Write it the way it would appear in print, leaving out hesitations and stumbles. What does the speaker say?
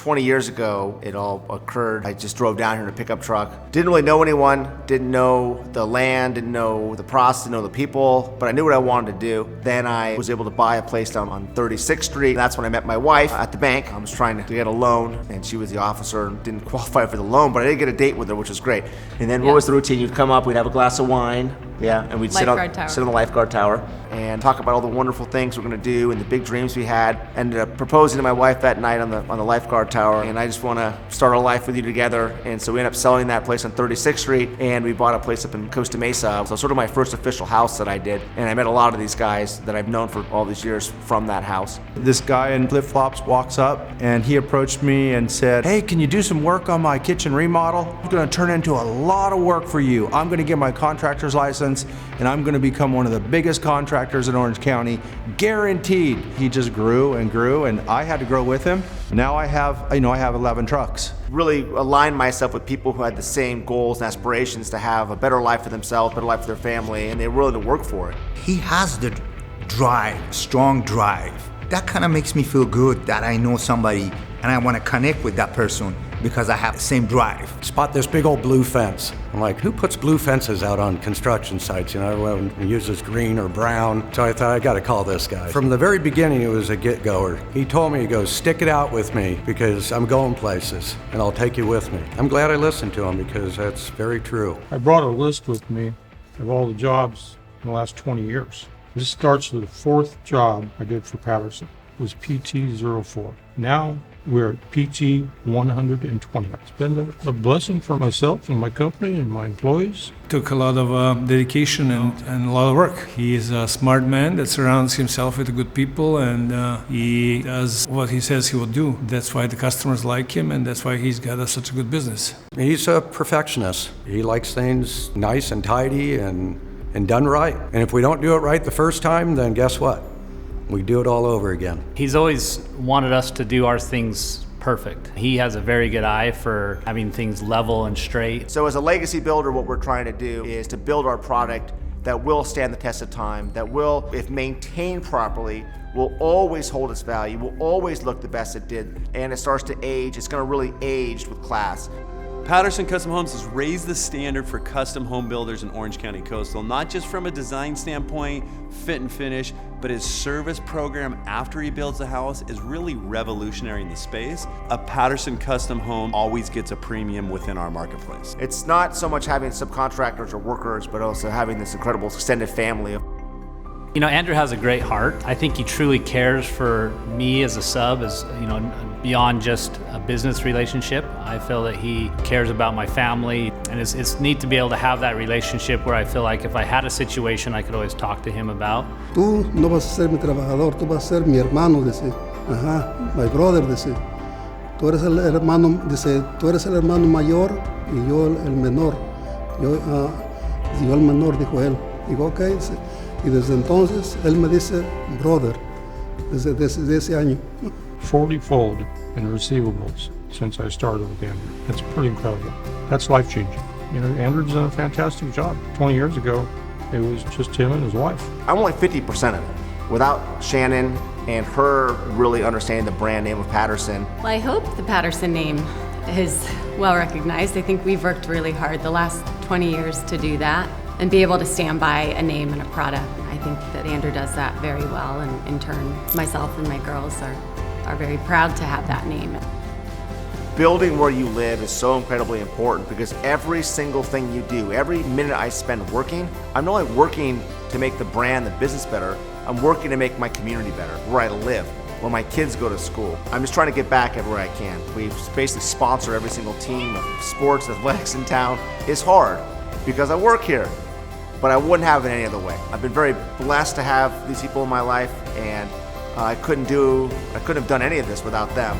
20 years ago, it all occurred. I just drove down here in a pickup truck. Didn't really know anyone, didn't know the land, didn't know the process, didn't know the people, but I knew what I wanted to do. Then I was able to buy a place down on 36th Street. That's when I met my wife at the bank. I was trying to get a loan, and she was the officer and didn't qualify for the loan, but I did get a date with her, which was great. And then what was the routine? You'd come up, we'd have a glass of wine, and we'd sit on the lifeguard tower and talk about all the wonderful things we're gonna do and the big dreams we had. Ended up proposing to my wife that night on the lifeguard tower, and I just wanna start our life with you together. And so we ended up selling that place on 36th Street, and we bought a place up in Costa Mesa. So sort of my first official house that I did. And I met a lot of these guys that I've known for all these years from that house. This guy in flip-flops walks up and he approached me and said, "Hey, can you do some work on my kitchen remodel? It's gonna turn into a lot of work for you. I'm gonna get my contractor's license and I'm gonna become one of the biggest contractors in Orange County, guaranteed." He just grew and I had to grow with him. Now I have 11 trucks. Really aligned myself with people who had the same goals and aspirations to have a better life for themselves, better life for their family, and they're willing to work for it. He has the drive, strong drive. That kind of makes me feel good that I know somebody and I want to connect with that person because I have the same drive. Spot this big old blue fence. I'm like, who puts blue fences out on construction sites? You know, everyone uses green or brown. So I thought, I gotta call this guy. From the very beginning, he was a get-goer. He told me, he goes, stick it out with me because I'm going places and I'll take you with me. I'm glad I listened to him because that's very true. I brought a list with me of all the jobs in the last 20 years. This starts with the fourth job I did for Patterson. It was PT-04. Now we're at PT-120. It's been a blessing for myself and my company and my employees. Took a lot of dedication and a lot of work. He is a smart man that surrounds himself with good people, and he does what he says he will do. That's why the customers like him, and that's why he's got such a good business. He's a perfectionist. He likes things nice and tidy and done right. And if we don't do it right the first time, then guess what? We do it all over again. He's always wanted us to do our things perfect. He has a very good eye for having things level and straight. So as a legacy builder, what we're trying to do is to build our product that will stand the test of time, that will, if maintained properly, will always hold its value, will always look the best it did, and it starts to age, it's gonna really age with class. Patterson Custom Homes has raised the standard for custom home builders in Orange County Coastal, not just from a design standpoint, fit and finish, but his service program after he builds a house is really revolutionary in the space. A Patterson Custom Home always gets a premium within our marketplace. It's not so much having subcontractors or workers, but also having this incredible extended family of. You know, Andrew has a great heart. I think he truly cares for me as a sub, as you know, beyond just a business relationship. I feel that he cares about my family, and it's neat to be able to have that relationship where I feel like if I had a situation, I could always talk to him about. Tú no vas a ser mi trabajador, tú vas a ser mi hermano, dice. Ajá, my brother, dice. Tú eres el hermano, dice, tú eres el hermano mayor y yo el menor. Yo el menor, dijo él. Digo, ok, dice. Y desde entonces, él me dice, brother, desde ese año. 40-fold in receivables since I started with Andrew. That's pretty incredible. That's life-changing. You know, Andrew's done a fantastic job. 20 years ago, it was just him and his wife. I'm only 50% of it. Without Shannon and her really understanding the brand name of Patterson. Well, I hope the Patterson name is well recognized. I think we've worked really hard the last 20 years to do that and be able to stand by a name and a product. I think that Andrew does that very well, and in turn, myself and my girls are very proud to have that name. Building where you live is so incredibly important because every single thing you do, every minute I spend working, I'm not only working to make the brand, the business better, I'm working to make my community better, where I live, where my kids go to school. I'm just trying to get back everywhere I can. We basically sponsor every single team of sports, athletics in town. It's hard because I work here, but I wouldn't have it any other way. I've been very blessed to have these people in my life, and I couldn't have done any of this without them.